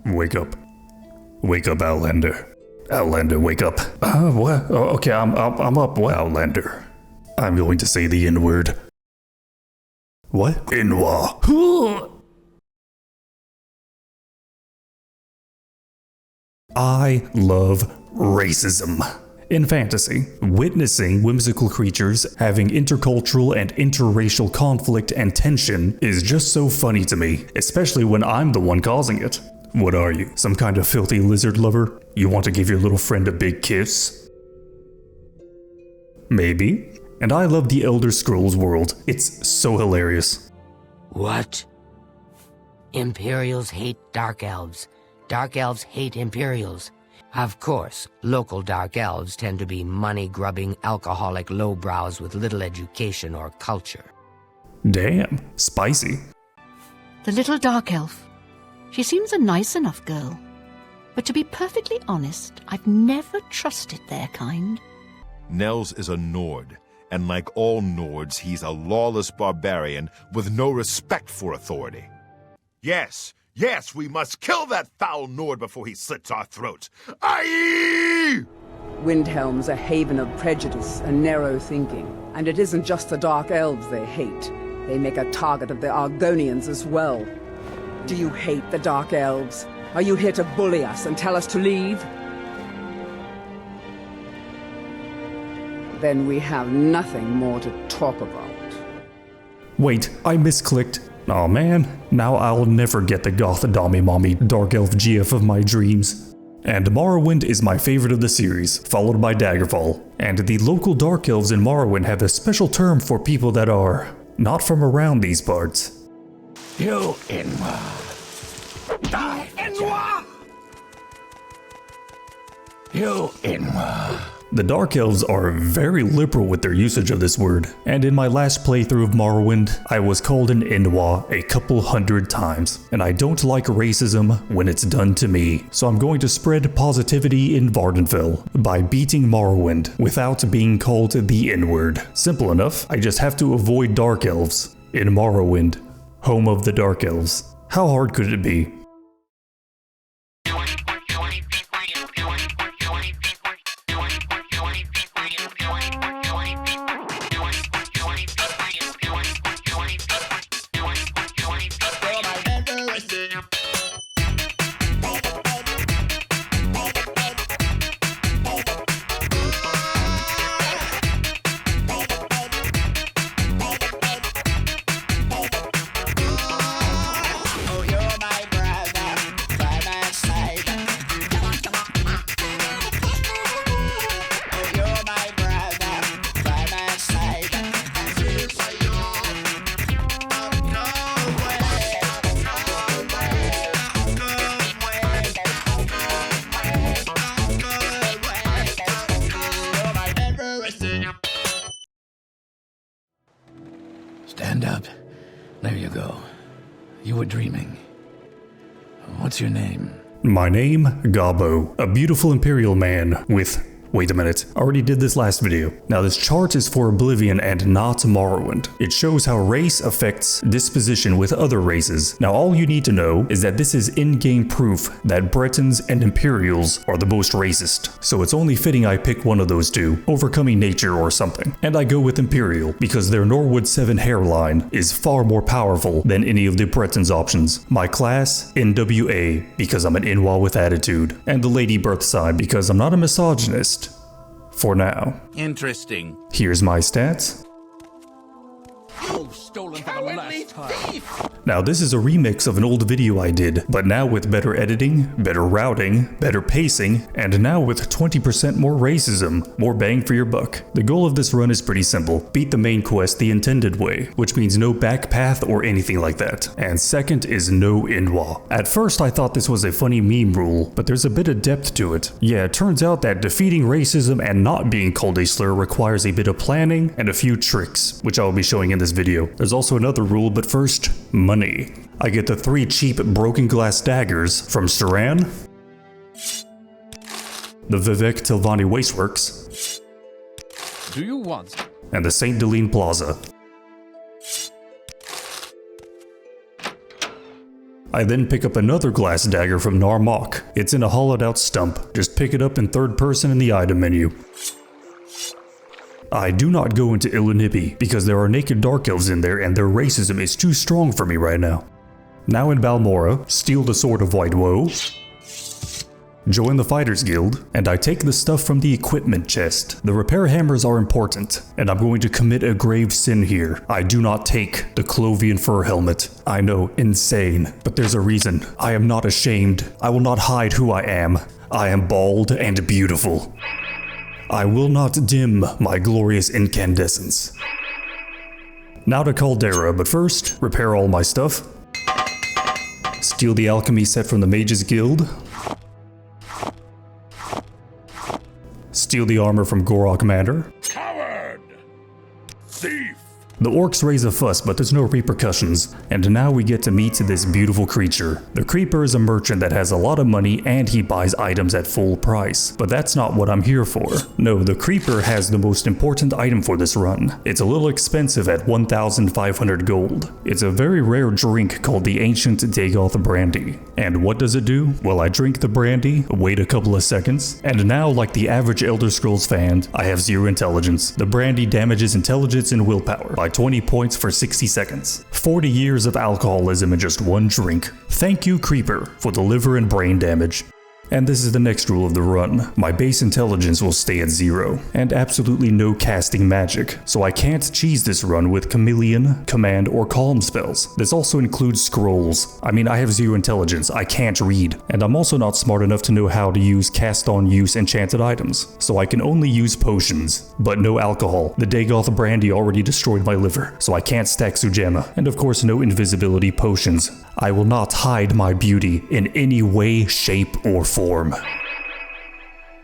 Wake up. Wake up, Outlander. Outlander, wake up. What? Oh, okay, I'm up. What? Outlander. I'm going to say the N-word. What? n.w.a. I love racism. In fantasy, witnessing whimsical creatures having intercultural and interracial conflict and tension is just so funny to me, especially when I'm the one causing it. What are you, some kind of filthy lizard lover? You want to give your little friend a big kiss? Maybe. And I love the Elder Scrolls world. It's so hilarious. What? Imperials hate Dark Elves. Dark Elves hate Imperials. Of course, local Dark Elves tend to be money-grubbing, alcoholic lowbrows with little education or culture. Damn, spicy. The little Dark Elf. She seems a nice enough girl. But to be perfectly honest, I've never trusted their kind. Nels is a Nord, and like all Nords, he's a lawless barbarian with no respect for authority. Yes, we must kill that foul Nord before he slits our throats. Aye! Windhelm's a haven of prejudice and narrow thinking. And it isn't just the Dark Elves they hate. They make a target of the Argonians as well. Do you hate the Dark Elves? Are you here to bully us and tell us to leave? Then we have nothing more to talk about. Wait, I misclicked. Aw man, now I'll never get the goth dommy mommy dark elf GF of my dreams. And Morrowind is my favorite of the series, followed by Daggerfall. And the local dark elves in Morrowind have a special term for people that are not from around these parts. You n.w.a. Die, n.w.a. You n.w.a. The Dark Elves are very liberal with their usage of this word, and in my last playthrough of Morrowind, I was called an n.w.a. a couple hundred times, and I don't like racism when it's done to me, so I'm going to spread positivity in Vardenfell by beating Morrowind without being called the N-word. Simple enough, I just have to avoid Dark Elves in Morrowind, home of the Dark Elves. How hard could it be? Stand up. There you go. You were dreaming. What's your name? My name, Gobbo, a beautiful imperial man with... Wait a minute, I already did this last video. Now this chart is for Oblivion and not Morrowind. It shows how race affects disposition with other races. Now all you need to know is that this is in-game proof that Bretons and Imperials are the most racist. So it's only fitting I pick one of those two, overcoming nature or something. And I go with Imperial because their Norwood 7 hairline is far more powerful than any of the Bretons options. My class, n.w.a. because I'm an n.w.a. with attitude. And the Lady Birth sign because I'm not a misogynist. For now. Interesting. Here's my stats. Oh, stolen for the last time. Now this is a remix of an old video I did, but now with better editing, better routing, better pacing, and now with 20% more racism, more bang for your buck. The goal of this run is pretty simple. Beat the main quest the intended way, which means no back path or anything like that. And second is no n.w.a. At first I thought this was a funny meme rule, but there's a bit of depth to it. Yeah, it turns out that defeating racism and not being called a slur requires a bit of planning and a few tricks, which I will be showing in this video. There's also another rule, but first, money. I get the 3 cheap broken glass daggers from Saran, the Vivek Tilvani Wasteworks, Do you want? and the St. Deline Plaza. I then pick up another glass dagger from Narmak. It's in a hollowed out stump. Just pick it up in third person in the item menu. I do not go into Illinipi because there are naked dark elves in there and their racism is too strong for me right now. Now in Balmora, steal the Sword of n.w.a, join the Fighters Guild, and I take the stuff from the equipment chest. The repair hammers are important, and I'm going to commit a grave sin here. I do not take the Clovian fur helmet. I know, insane, but there's a reason. I am not ashamed. I will not hide who I am. I am bald and beautiful. I will not dim my glorious incandescence. Now to Caldera, but first, repair all my stuff. Steal the alchemy set from the Mages Guild. Steal the armor from Gorok Manor. Coward! Thief! The orcs raise a fuss, but there's no repercussions. And now we get to meet this beautiful creature. The Creeper is a merchant that has a lot of money and he buys items at full price. But that's not what I'm here for. No, the Creeper has the most important item for this run. It's a little expensive at 1,500 gold. It's a very rare drink called the Ancient Dagoth Brandy. And what does it do? Well, I drink the brandy, wait a couple of seconds, and now, like the average Elder Scrolls fan, I have 0 intelligence. The brandy damages intelligence and willpower by 20 points for 60 seconds. 40 years of alcoholism in just one drink. Thank you, Creeper, for the liver and brain damage. And this is the next rule of the run. My base intelligence will stay at 0, and absolutely no casting magic, so I can't cheese this run with chameleon, command, or calm spells. This also includes scrolls. I mean, I have 0 intelligence, I can't read, and I'm also not smart enough to know how to use cast on use enchanted items, so I can only use potions, but no alcohol. The Dagoth brandy already destroyed my liver, so I can't stack Sujamma, and of course no invisibility potions. I will not hide my beauty in any way, shape, or form.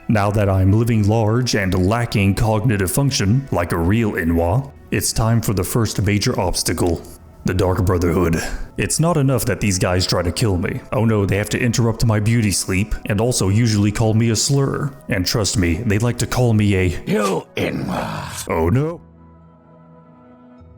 Now that I'm living large and lacking cognitive function, like a real n.w.a, it's time for the first major obstacle. The Dark Brotherhood. It's not enough that these guys try to kill me. Oh no, they have to interrupt my beauty sleep, and also usually call me a slur. And trust me, they like to call me a You n.w.a. oh no.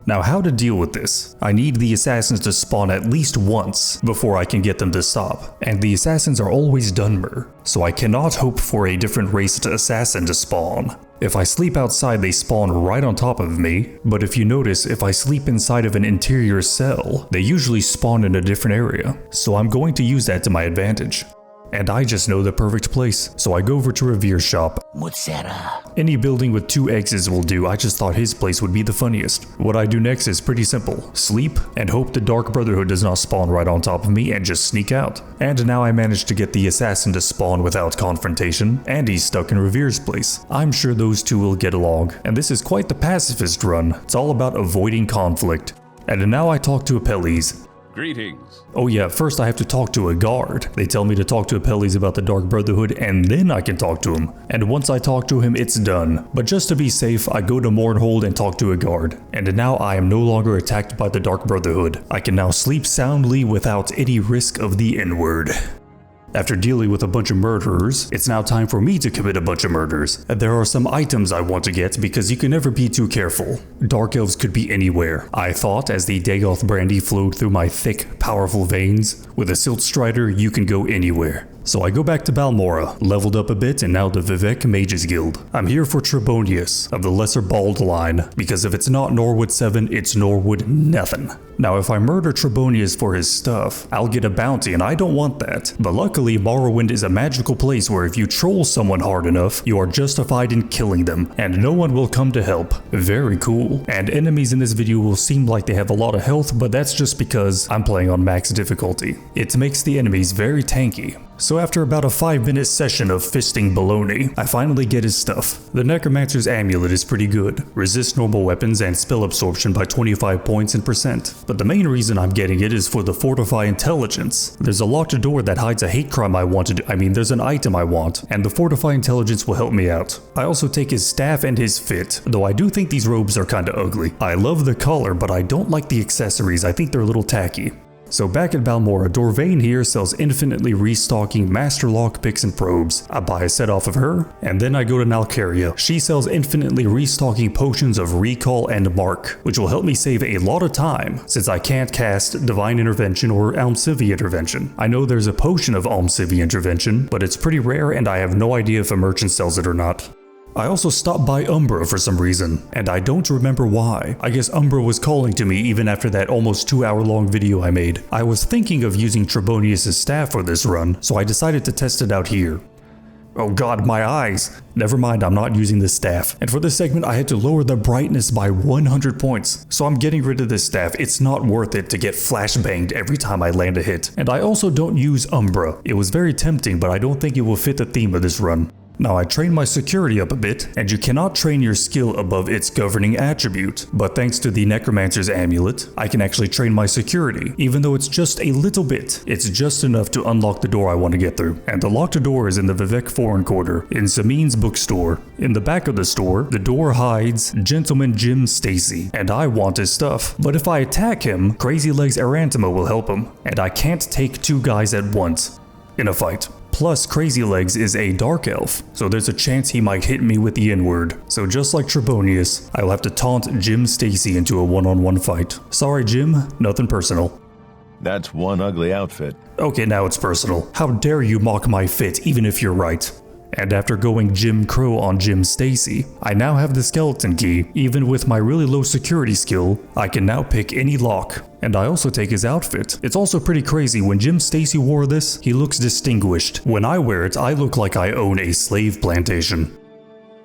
Now, how to deal with this? I need the assassins to spawn at least once before I can get them to stop, and the assassins are always Dunmer, so I cannot hope for a different raced assassin to spawn. If I sleep outside, they spawn right on top of me, but if you notice, if I sleep inside of an interior cell, they usually spawn in a different area, so I'm going to use that to my advantage. And I just know the perfect place, so I go over to Revere's shop. Any building with 2 exits will do. I just thought his place would be the funniest. What I do next is pretty simple. Sleep, and hope the Dark Brotherhood does not spawn right on top of me and just sneak out. And now I managed to get the assassin to spawn without confrontation, and he's stuck in Revere's place. I'm sure those two will get along, and this is quite the pacifist run. It's all about avoiding conflict. And now I talk to Apelles. Greetings. Oh yeah, first I have to talk to a guard. They tell me to talk to Apelles about the Dark Brotherhood and then I can talk to him. And once I talk to him, it's done. But just to be safe, I go to Mournhold and talk to a guard. And now I am no longer attacked by the Dark Brotherhood. I can now sleep soundly without any risk of the N-word. After dealing with a bunch of murderers, it's now time for me to commit a bunch of murders. There are some items I want to get because you can never be too careful. Dark elves could be anywhere. I thought as the Dagoth brandy flowed through my thick, powerful veins, with a Silt Strider you can go anywhere. So I go back to Balmora, leveled up a bit and now the Vivek Mages Guild. I'm here for Trebonius of the Lesser Bald line, because if it's not Norwood 7, it's Norwood nothing. Now if I murder Trebonius for his stuff, I'll get a bounty and I don't want that. But luckily Morrowind is a magical place where if you troll someone hard enough, you are justified in killing them, and no one will come to help. Very cool. And enemies in this video will seem like they have a lot of health, but that's just because I'm playing on max difficulty. It makes the enemies very tanky. So after about a 5-minute session of fisting baloney, I finally get his stuff. The Necromancer's Amulet is pretty good. Resists normal weapons and spell absorption by 25 points in percent. But the main reason I'm getting it is for the Fortify Intelligence. There's a locked door that hides a hate crime I want to do. There's an item I want, and the Fortify Intelligence will help me out. I also take his staff and his fit, though I do think these robes are kinda ugly. I love the color, but I don't like the accessories. I think they're a little tacky. So back at Balmora, Dorvain here sells infinitely restocking master lockpicks and probes. I buy a set off of her, and then I go to Nalcaria. She sells infinitely restocking potions of recall and mark, which will help me save a lot of time since I can't cast Divine Intervention or Almcivi Intervention. I know there's a potion of Almcivi Intervention, but it's pretty rare and I have no idea if a merchant sells it or not. I also stopped by Umbra for some reason, and I don't remember why. I guess Umbra was calling to me even after that almost 2-hour-long video I made. I was thinking of using Trebonius' staff for this run, so I decided to test it out here. Oh god, my eyes! Never mind, I'm not using this staff. And for this segment, I had to lower the brightness by 100 points. So I'm getting rid of this staff. It's not worth it to get flashbanged every time I land a hit. And I also don't use Umbra. It was very tempting, but I don't think it will fit the theme of this run. Now I trained my security up a bit, and you cannot train your skill above its governing attribute, but thanks to the Necromancer's Amulet, I can actually train my security, even though it's just a little bit. It's just enough to unlock the door I want to get through, and the locked door is in the Vivek Foreign Quarter, in Samin's bookstore. In the back of the store, the door hides Gentleman Jim Stacy, and I want his stuff. But if I attack him, Crazy Legs Arantema will help him, and I can't take 2 guys at once in a fight. Plus, Crazy Legs is a dark elf, so there's a chance he might hit me with the N-word. So just like Trebonius, I will have to taunt Jim Stacy into a one-on-one fight. Sorry Jim, nothing personal. That's one ugly outfit. Okay, now it's personal. How dare you mock my fit even if you're right. And after going Jim Crow on Jim Stacy, I now have the skeleton key. Even with my really low security skill, I can now pick any lock. And I also take his outfit. It's also pretty crazy, when Jim Stacy wore this, he looks distinguished. When I wear it, I look like I own a slave plantation.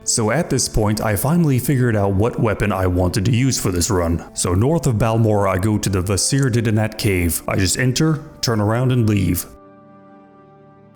So at this point, I finally figured out what weapon I wanted to use for this run. So north of Balmora, I go to the Vasir Didanat cave. I just enter, turn around and leave.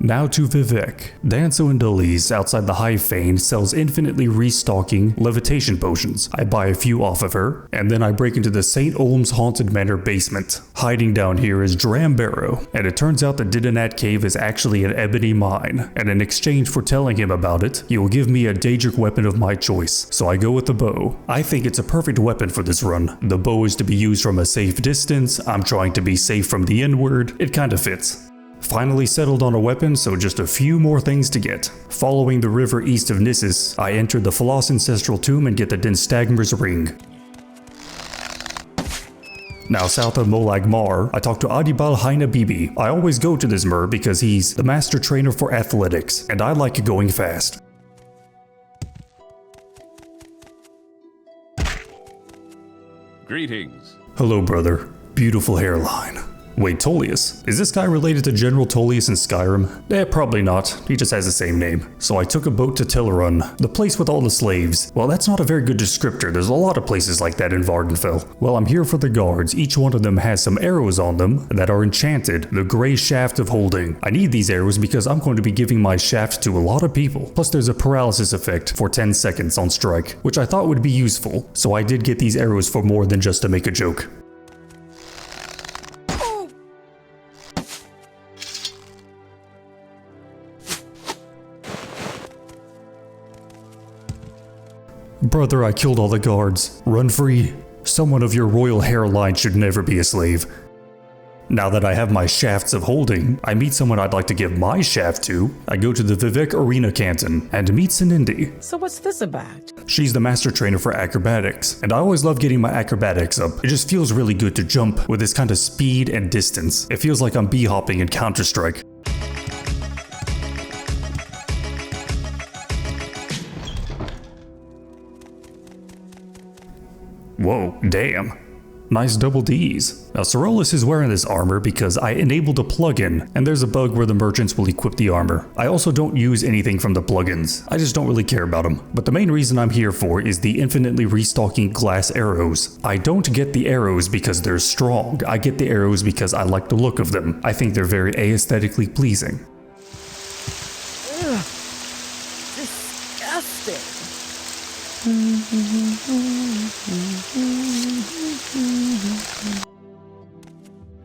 Now to Vivek. Danso Indulles outside the Hive Fane sells infinitely restocking levitation potions. I buy a few off of her, and then I break into the St. Olm's Haunted Manor basement. Hiding down here is Drambarrow, and it turns out the Didanat cave is actually an ebony mine, and in exchange for telling him about it, he will give me a Daedric weapon of my choice, so I go with the bow. I think it's a perfect weapon for this run. The bow is to be used from a safe distance, I'm trying to be safe from the N-word, it kinda fits. Finally settled on a weapon, so just a few more things to get. Following the river east of Nissus, I enter the Phlos Ancestral Tomb and get the Dinstagmer's Ring. Now south of Molag Mar, I talk to Adibal Haina Bibi. I always go to this Mer because he's the master trainer for athletics, and I like going fast. Greetings. Hello brother, beautiful hairline. Wait, Tullius? Is this guy related to General Tullius in Skyrim? Probably not. He just has the same name. So I took a boat to Tillerun, the place with all the slaves. Well, that's not a very good descriptor. There's a lot of places like that in Vardenfell. Well, I'm here for the guards. Each one of them has some arrows on them that are enchanted. The Grey Shaft of Holding. I need these arrows because I'm going to be giving my shaft to a lot of people. Plus there's a paralysis effect for 10 seconds on strike, which I thought would be useful. So I did get these arrows for more than just to make a joke. Brother, I killed all the guards. Run free. Someone of your royal hairline should never be a slave. Now that I have my shafts of holding, I meet someone I'd like to give my shaft to. I go to the Vivek Arena Canton and meet Sinindi. So what's this about? She's the master trainer for acrobatics, and I always love getting my acrobatics up. It just feels really good to jump with this kind of speed and distance. It feels like I'm bee-hopping in Counter-Strike. Whoa, damn. Nice double Ds. Now Sorolus is wearing this armor because I enabled a plugin, and there's a bug where the merchants will equip the armor. I also don't use anything from the plugins. I just don't really care about them. But the main reason I'm here for is the infinitely restocking glass arrows. I don't get the arrows because they're strong. I get the arrows because I like the look of them. I think they're very aesthetically pleasing. Ugh, disgusting.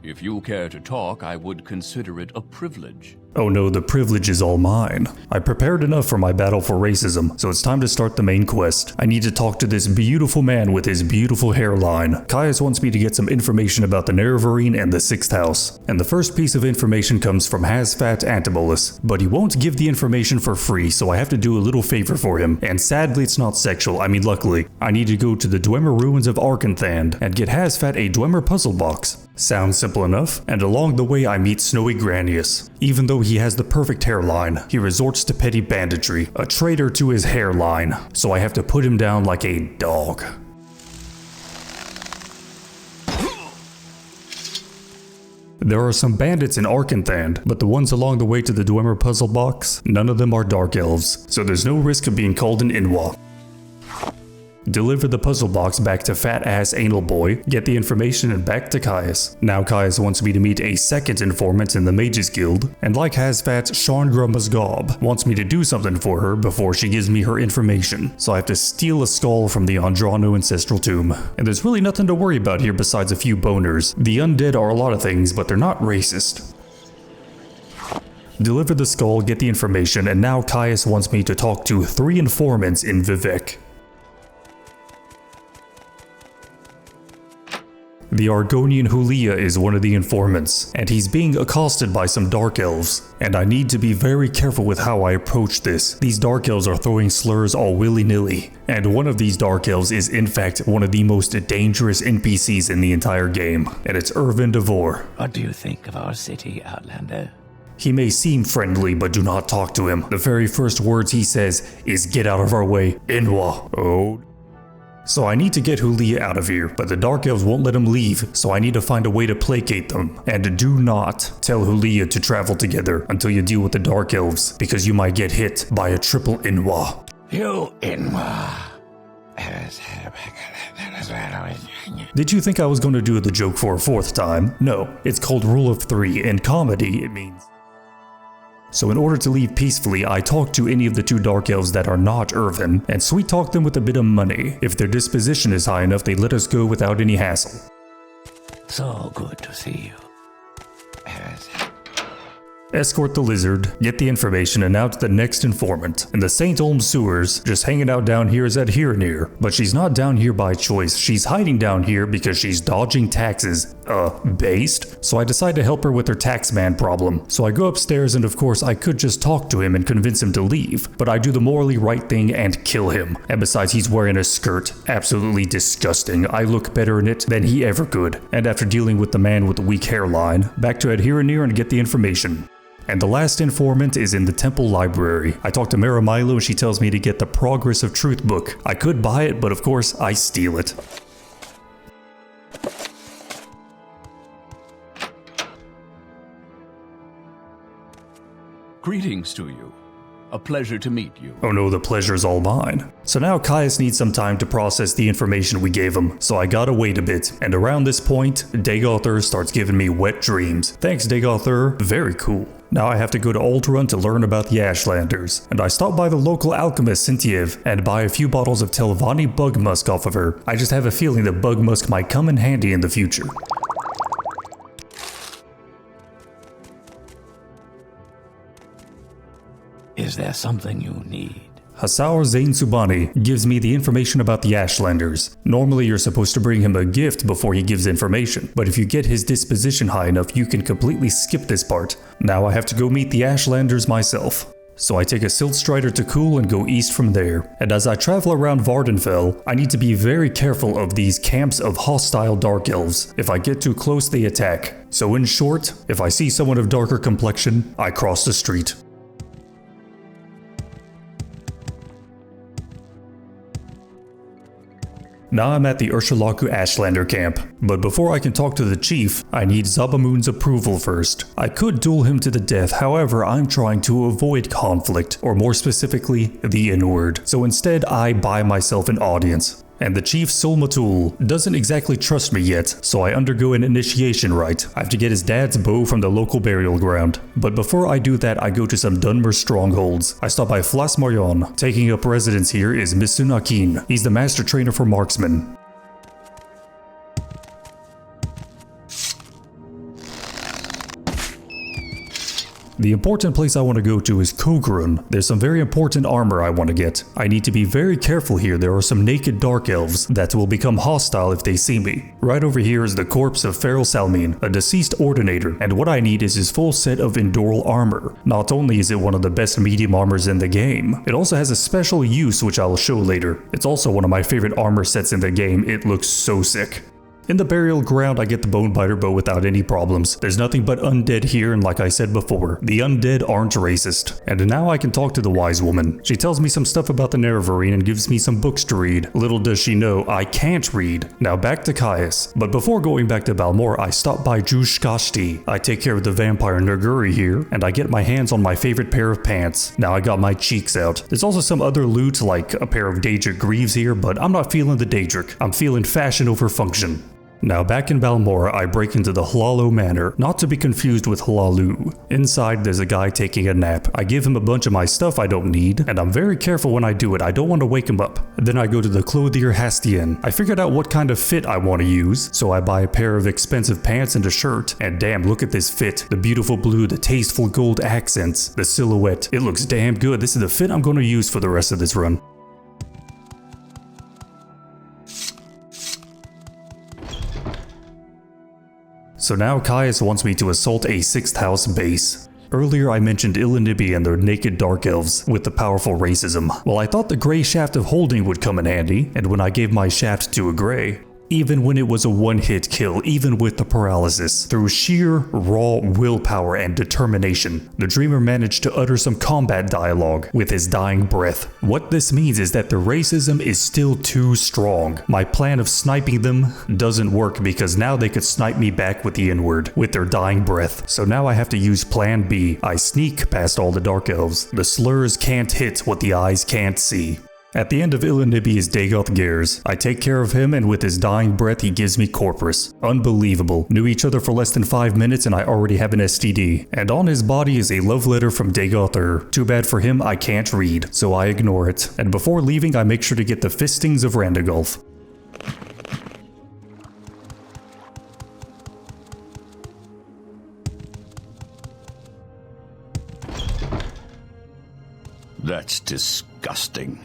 You If you care to talk, I would consider it a privilege. Oh no, the privilege is all mine. I prepared enough for my battle for racism, so it's time to start the main quest. I need to talk to this beautiful man with his beautiful hairline. Caius wants me to get some information about the Nerevarine and the 6th house. And the first piece of information comes from Hazfat Antibolus, but he won't give the information for free, so I have to do a little favor for him. And sadly, it's not sexual, I mean luckily. I need to go to the Dwemer ruins of Arkanthand and get Hazfat a Dwemer puzzle box. Sounds simple enough, and along the way I meet Snowy Granius. Even though he has the perfect hairline, he resorts to petty banditry, a traitor to his hairline, so I have to put him down like a dog. There are some bandits in Arkanthand, but the ones along the way to the Dwemer puzzle box, none of them are Dark Elves, so there's no risk of being called an n.w.a. Deliver the puzzle box back to Fat Ass Anal Boy, get the information and back to Caius. Now Caius wants me to meet a second informant in the Mages Guild, and like Hazfat's Sharngra Mazgob, wants me to do something for her before she gives me her information. So I have to steal a skull from the Andrano Ancestral Tomb. And there's really nothing to worry about here besides a few boners. The undead are a lot of things, but they're not racist. Deliver the skull, get the information, and now Caius wants me to talk to 3 informants in Vivec. The Argonian Hulia is one of the informants, and he's being accosted by some Dark Elves, and I need to be very careful with how I approach this. These Dark Elves are throwing slurs all willy-nilly, and one of these Dark Elves is in fact one of the most dangerous NPCs in the entire game, and it's Irvin Devore. What do you think of our city, Outlander? He may seem friendly, but do not talk to him. The very first words he says is, "Get out of our way, n.w.a." Oh. So I need to get Hulia out of here, but the Dark Elves won't let him leave, so I need to find a way to placate them. And do not tell Hulia to travel together until you deal with the Dark Elves, because you might get hit by a triple n.w.a. You n.w.a. Did you think I was going to do the joke for a 4th time? No, it's called Rule of 3. In comedy, it means... So in order to leave peacefully, I talk to any of the 2 Dark Elves that are not Irvin, and sweet talk them with a bit of money. If their disposition is high enough, they let us go without any hassle. So good to see you. Escort the lizard, get the information, and out to the next informant. In the St. Olm sewers, just hanging out down here is at Hiranir. But she's not down here by choice, she's hiding down here because she's dodging taxes. Based? So I decide to help her with her taxman problem. So I go upstairs and of course I could just talk to him and convince him to leave. But I do the morally right thing and kill him. And besides, he's wearing a skirt. Absolutely disgusting. I look better in it than he ever could. And after dealing with the man with the weak hairline, back to Hiranir and get the information. And the last informant is in the temple library. I talk to Maramilo and she tells me to get the Progress of Truth book. I could buy it, but of course I steal it. Greetings to you. A pleasure to meet you. Oh no, the pleasure's all mine. So now Caius needs some time to process the information we gave him, so I gotta wait a bit. And around this point, Dagothr starts giving me wet dreams. Thanks Dagothr, very cool. Now I have to go to Ultron to learn about the Ashlanders, and I stop by the local alchemist Sintiev and buy a few bottles of Telvanni bug musk off of her. I just have a feeling that bug musk might come in handy in the future. Is there something you need? Hasaur Zain Subani gives me the information about the Ashlanders. Normally you're supposed to bring him a gift before he gives information, but if you get his disposition high enough you can completely skip this part. Now I have to go meet the Ashlanders myself. So I take a Silt Strider to Cool and go east from there. And as I travel around Vardenfell, I need to be very careful of these camps of hostile Dark Elves. If I get too close they attack. So in short, if I see someone of darker complexion, I cross the street. Now I'm at the Urshulaku Ashlander camp, but before I can talk to the chief, I need Zabamoon's approval first. I could duel him to the death, however I'm trying to avoid conflict, or more specifically, the N-word. So instead I buy myself an audience. And the chief Sulmatul doesn't exactly trust me yet, so I undergo an initiation rite. I have to get his dad's bow from the local burial ground. But before I do that, I go to some Dunmer strongholds. I stop by Flasmarion. Taking up residence here is Misun Akin. He's the master trainer for marksmen. The important place I want to go to is Kogrun. There's some very important armor I want to get. I need to be very careful here. There are some naked dark elves that will become hostile if they see me. Right over here is the corpse of Feral Salmin, a deceased ordinator, and what I need is his full set of Endural armor. Not only is it one of the best medium armors in the game, it also has a special use which I will show later. It's also one of my favorite armor sets in the game. It looks so sick. In the burial ground, I get the Bonebiter bow without any problems. There's nothing but undead here, and like I said before, the undead aren't racist. And now I can talk to the wise woman. She tells me some stuff about the Nerevarine and gives me some books to read. Little does she know, I can't read. Now back to Caius. But before going back to Balmor, I stop by Jushkashti. I take care of the vampire Nerguri here, and I get my hands on my favorite pair of pants. Now I got my cheeks out. There's also some other loot, like a pair of Daedric greaves here, but I'm not feeling the Daedric. I'm feeling fashion over function. Now back in Balmor, I break into the Hlaalu Manor, not to be confused with Hlaalu. Inside there's a guy taking a nap. I give him a bunch of my stuff I don't need, and I'm very careful when I do it. I don't want to wake him up. Then I go to the Clothier Hastien. I figured out what kind of fit I want to use, so I buy a pair of expensive pants and a shirt. And damn, look at this fit. The beautiful blue, the tasteful gold accents, the silhouette. It looks damn good. This is the fit I'm going to use for the rest of this run. So now Caius wants me to assault a 6th house base. Earlier I mentioned Illinibi and their naked dark elves with the powerful racism. Well, I thought the Grey Shaft of Holding would come in handy, and when I gave my shaft to a Grey, even when it was a one-hit kill, even with the paralysis, through sheer, raw willpower and determination, the Dreamer managed to utter some combat dialogue with his dying breath. What this means is that the racism is still too strong. My plan of sniping them doesn't work because now they could snipe me back with the N-word, with their dying breath. So now I have to use plan B. I sneak past all the Dark Elves. The slurs can't hit what the eyes can't see. At the end of Illinibi is Dagoth Gers. I take care of him, and with his dying breath he gives me Corpus. Unbelievable. Knew each other for less than 5 minutes and I already have an STD. And on his body is a love letter from Dagoth. Too bad for him, I can't read, so I ignore it. And before leaving I make sure to get the Fistings of Randagulf. That's disgusting.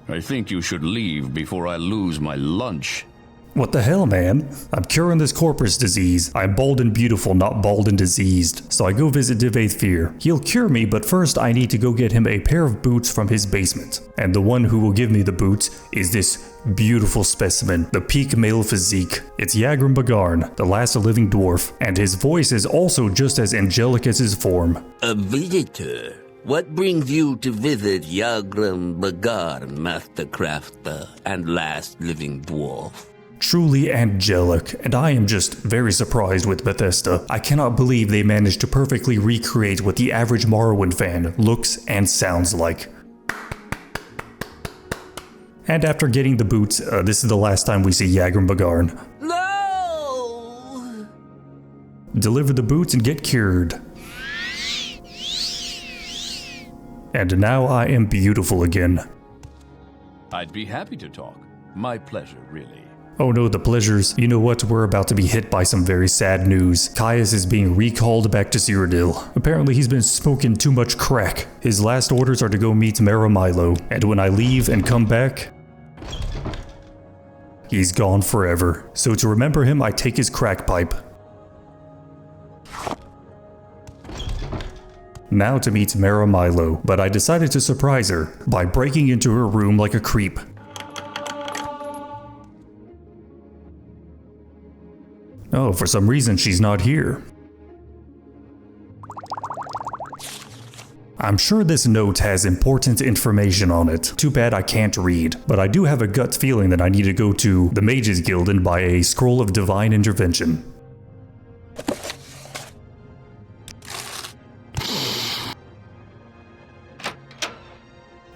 I think you should leave before I lose my lunch. What the hell, man? I'm curing this Corpus disease. I'm bald and beautiful, not bald and diseased. So I go visit Divaethfir. He'll cure me, but first I need to go get him a pair of boots from his basement. And the one who will give me the boots is this beautiful specimen, the peak male physique. It's Yagrum Bagarn, the last living dwarf, and his voice is also just as angelic as his form. A visitor? What brings you to visit Yagrum Bagar, Master Crafter and last living dwarf? Truly angelic, and I am just very surprised with Bethesda. I cannot believe they managed to perfectly recreate what the average Morrowind fan looks and sounds like. And after getting the boots, this is the last time we see Yagrum Bagarn. No! Deliver the boots and get cured. And now I am beautiful again. I'd be happy to talk. My pleasure, really. Oh no, the pleasures. You know what? We're about to be hit by some very sad news. Caius is being recalled back to Cyrodiil. Apparently he's been smoking too much crack. His last orders are to go meet Maramilo, and when I leave and come back, he's gone forever. So to remember him, I take his crack pipe. Now to meet Maramilo, but I decided to surprise her by breaking into her room like a creep. Oh, for some reason she's not here. I'm sure this note has important information on it. Too bad I can't read, but I do have a gut feeling that I need to go to the Mages Guild and buy a Scroll of Divine Intervention.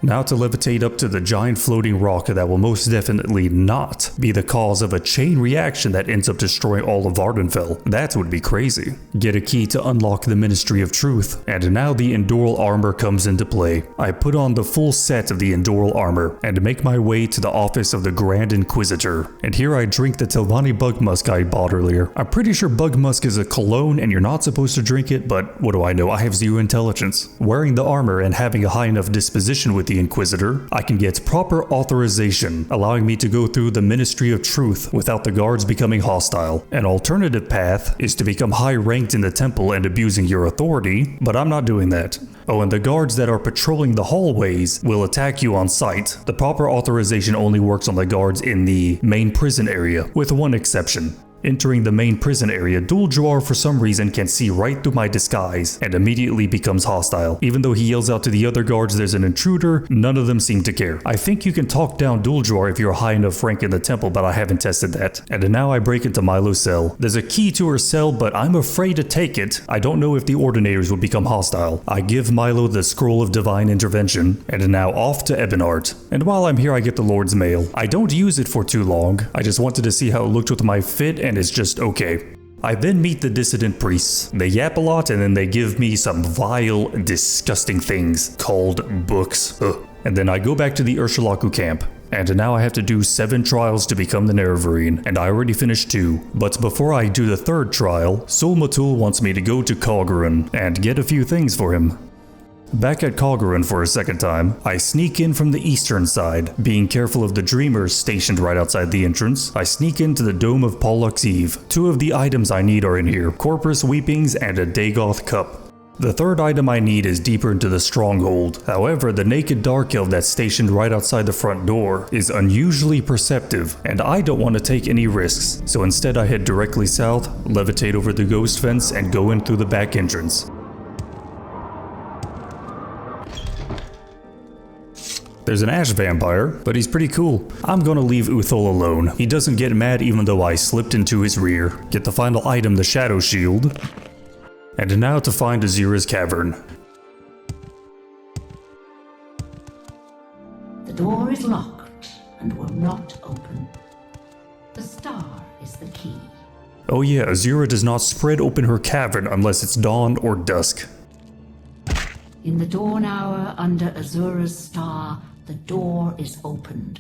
Now to levitate up to the giant floating rock that will most definitely not be the cause of a chain reaction that ends up destroying all of Vardenfell. That would be crazy. Get a key to unlock the Ministry of Truth, and now the Endural armor comes into play. I put on the full set of the Endural armor and make my way to the office of the Grand Inquisitor. And here I drink the Telvanni bug musk I bought earlier. I'm pretty sure bug musk is a cologne and you're not supposed to drink it, but what do I know? I have zero intelligence. Wearing the armor and having a high enough disposition with the Inquisitor, I can get proper authorization, allowing me to go through the Ministry of Truth without the guards becoming hostile. An alternative path is to become high ranked in the temple and abusing your authority, but I'm not doing that. Oh, and the guards that are patrolling the hallways will attack you on sight. The proper authorization only works on the guards in the main prison area, with one exception. Entering the main prison area, n.w.a for some reason can see right through my disguise and immediately becomes hostile. Even though he yells out to the other guards there's an intruder, none of them seem to care. I think you can talk down n.w.a if you're a high enough rank in the temple, but I haven't tested that. And now I break into Milo's cell. There's a key to her cell, but I'm afraid to take it. I don't know if the Ordinators will become hostile. I give Milo the Scroll of Divine Intervention, and now off to Ebonheart. And while I'm here I get the Lord's Mail. I don't use it for too long. I just wanted to see how it looked with my fit, and it's just okay. I then meet the dissident priests. They yap a lot and then they give me some vile, disgusting things called books. Ugh. And then I go back to the Urshulaku camp. And now I have to do 7 trials to become the Nerevarine, and I already finished 2. But before I do the 3rd trial, Sul Matul wants me to go to Kalgarin and get a few things for him. Back at Kalgarin for a second time, I sneak in from the eastern side, being careful of the Dreamers stationed right outside the entrance. I sneak into the Dome of Pollux Eve. 2 of the items I need are in here, Corpus Weepings and a Dagoth Cup. The 3rd item I need is deeper into the stronghold. However, the naked dark elf that's stationed right outside the front door is unusually perceptive, and I don't want to take any risks. So instead I head directly south, levitate over the ghost fence, and go in through the back entrance. There's an ash vampire, but he's pretty cool. I'm gonna leave Uthul alone. He doesn't get mad even though I slipped into his rear. Get the final item, the Shadow Shield. And now to find Azira's Cavern. The door is locked and will not open. The star is the key. Oh yeah, Azira does not spread open her cavern unless it's dawn or dusk. In the dawn hour under Azura's star, the door is opened.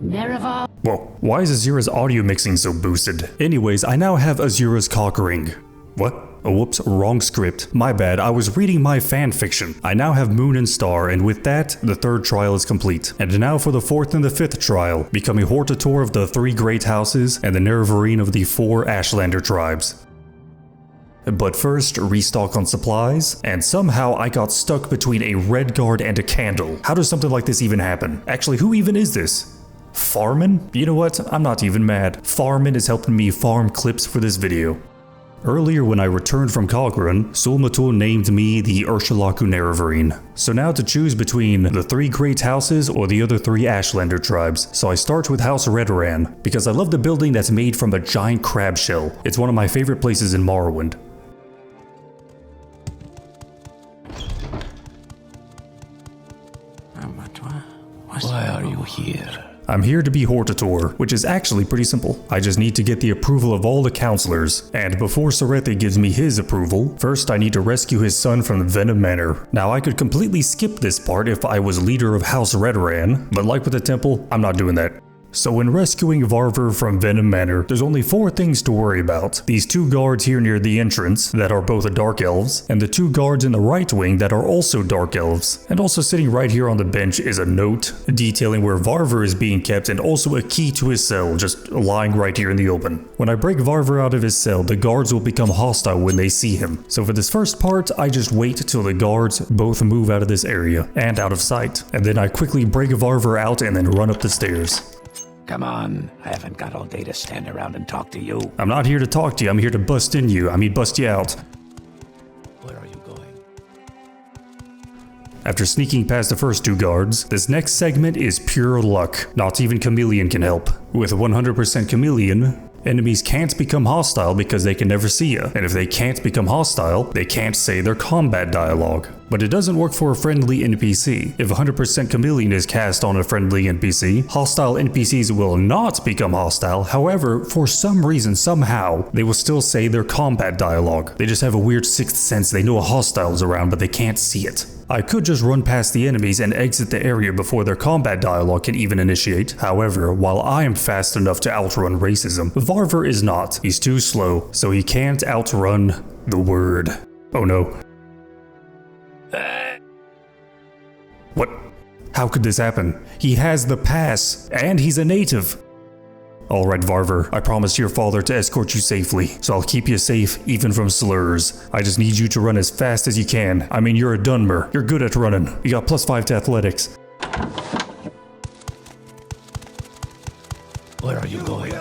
Nerevar. Whoa, why is Azira's audio mixing so boosted? Anyways, I now have Azira's cock ring. What? Oh, whoops, wrong script. My bad, I was reading my fanfiction. I now have Moon and Star, and with that, the 3rd trial is complete. And now for the 4th and the 5th trial, becoming Hortator of the 3 Great Houses and the Nerevarine of the 4 Ashlander tribes. But first, restock on supplies, and somehow I got stuck between a red guard and a candle. How does something like this even happen? Actually, who even is this? Farman? You know what? I'm not even mad. Farman is helping me farm clips for this video. Earlier when I returned from Kalgarin, Sul Matul named me the Urshulaku Nerevarine. So now to choose between the 3 Great Houses or the other 3 Ashlander tribes. So I start with House Redoran, because I love the building that's made from a giant crab shell. It's one of my favorite places in Morrowind. Why are you here? I'm here to be Hortator, which is actually pretty simple. I just need to get the approval of all the counselors, and before Sarethi gives me his approval, first I need to rescue his son from Venom Manor. Now I could completely skip this part if I was leader of House Redoran, but like with the temple, I'm not doing that. So when rescuing Varver from Venom Manor, there's only 4 things to worry about. These 2 guards here near the entrance that are both dark elves, and the 2 guards in the right wing that are also dark elves. And also sitting right here on the bench is a note detailing where Varver is being kept and also a key to his cell just lying right here in the open. When I break Varver out of his cell, the guards will become hostile when they see him. So for this first part, I just wait till the guards both move out of this area and out of sight. And then I quickly break Varver out and then run up the stairs. Come on, I haven't got all day to stand around and talk to you. I'm not here to talk to you, I'm here to bust in you. I mean bust you out. Where are you going? After sneaking past the first 2 guards, this next segment is pure luck. Not even Chameleon can help. With 100% Chameleon, Enemies can't become hostile because they can never see you, and if they can't become hostile, they can't say their combat dialogue. But it doesn't work for a friendly NPC. If 100% Chameleon is cast on a friendly NPC, hostile NPCs will not become hostile. However, for some reason, somehow, they will still say their combat dialogue. They just have a weird sixth sense. They know a hostile is around, but they can't see it. I could just run past the enemies and exit the area before their combat dialogue can even initiate. However, while I am fast enough to outrun racism, Varver is not. He's too slow, so he can't outrun the word. Oh no. What? How could this happen? He has the pass, and he's a native. Alright, Varver, I promised your father to escort you safely, so I'll keep you safe even from slurs. I just need you to run as fast as you can. I mean, you're a Dunmer. You're good at running. You got +5 to athletics. Where are you going?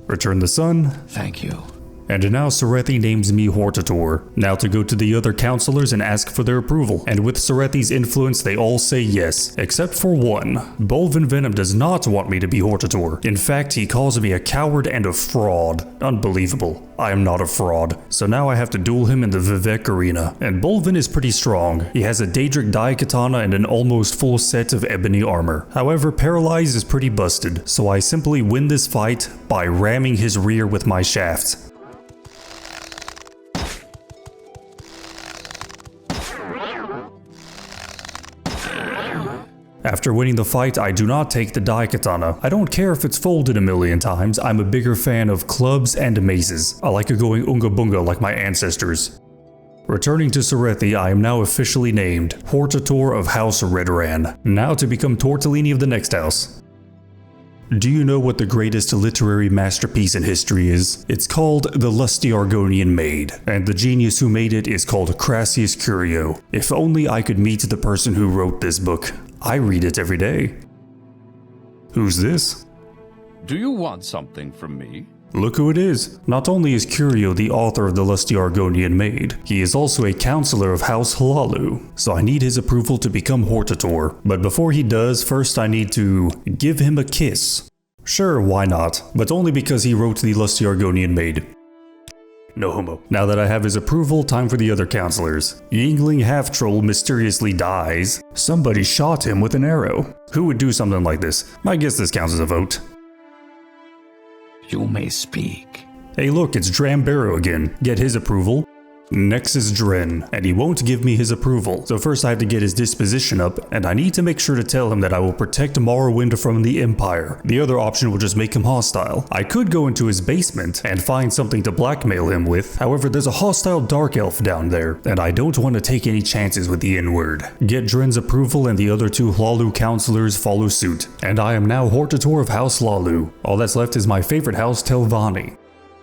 Return the sun. Thank you. And now Serethi names me Hortator. Now to go to the other counselors and ask for their approval. And with Serethi's influence, they all say yes, except for one. Bolvin Venom does not want me to be Hortator. In fact, he calls me a coward and a fraud. Unbelievable. I am not a fraud. So now I have to duel him in the Vivek arena. And Bolvin is pretty strong. He has a Daedric Daikatana and an almost full set of ebony armor. However, Paralyze is pretty busted, so I simply win this fight by ramming his rear with my shaft. After winning the fight, I do not take the Daikatana. I don't care if it's folded a million times, I'm a bigger fan of clubs and maces. I like it going unga bunga like my ancestors. Returning to Serethi, I am now officially named Hortator of House Redran, now to become Tortellini of the next house. Do you know what the greatest literary masterpiece in history is? It's called The Lusty Argonian Maid, and the genius who made it is called Crassius Curio. If only I could meet the person who wrote this book. I read it every day. Who's this? Do you want something from me? Look who it is. Not only is Curio the author of The Lusty Argonian Maid, he is also a counselor of House Hlalu, so I need his approval to become Hortator. But before he does, first I need to give him a kiss. Sure, why not? But only because he wrote The Lusty Argonian Maid. No homo. Now that I have his approval, time for the other counselors. Yingling half-troll mysteriously dies. Somebody shot him with an arrow. Who would do something like this? I guess this counts as a vote. You may speak. Hey look, it's Drambarrow again. Get his approval. Next is Dren, and he won't give me his approval, so first I have to get his disposition up, and I need to make sure to tell him that I will protect Morrowind from the Empire. The other option will just make him hostile. I could go into his basement and find something to blackmail him with, however there's a hostile dark elf down there, and I don't want to take any chances with the N-word. Get Dren's approval and the other two Hlalu counselors follow suit, and I am now Hortator of House Hlalu. All that's left is my favorite house, Telvanni.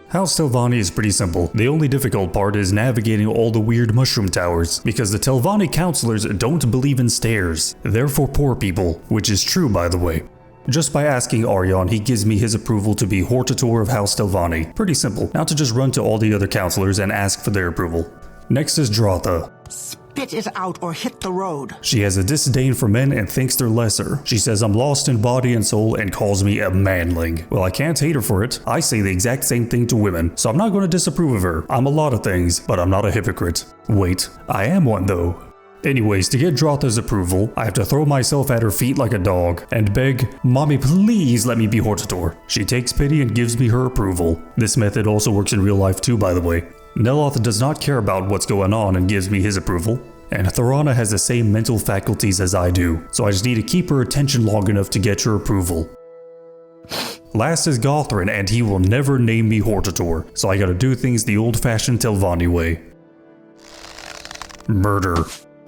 House Telvanni is pretty simple. The only difficult part is navigating all the weird mushroom towers, because the Telvanni counselors don't believe in stairs. They're for poor people, which is true by the way. Just by asking Aryon, he gives me his approval to be Hortator of House Telvanni. Pretty simple. Now to just run to all the other counselors and ask for their approval. Next is Dratha. Spit it out or hit the road. She has a disdain for men and thinks they're lesser. She says I'm lost in body and soul and calls me a manling. Well, I can't hate her for it. I say the exact same thing to women, so I'm not going to disapprove of her. I'm a lot of things, but I'm not a hypocrite. Wait, I am one though. Anyways, to get Dratha's approval, I have to throw myself at her feet like a dog and beg, "Mommy, please let me be Hortator." She takes pity and gives me her approval. This method also works in real life too, by the way. Neloth does not care about what's going on and gives me his approval. And Thorana has the same mental faculties as I do, so I just need to keep her attention long enough to get her approval. Last is Gothrin, and he will never name me Hortator, so I gotta do things the old-fashioned Telvanni way. Murder.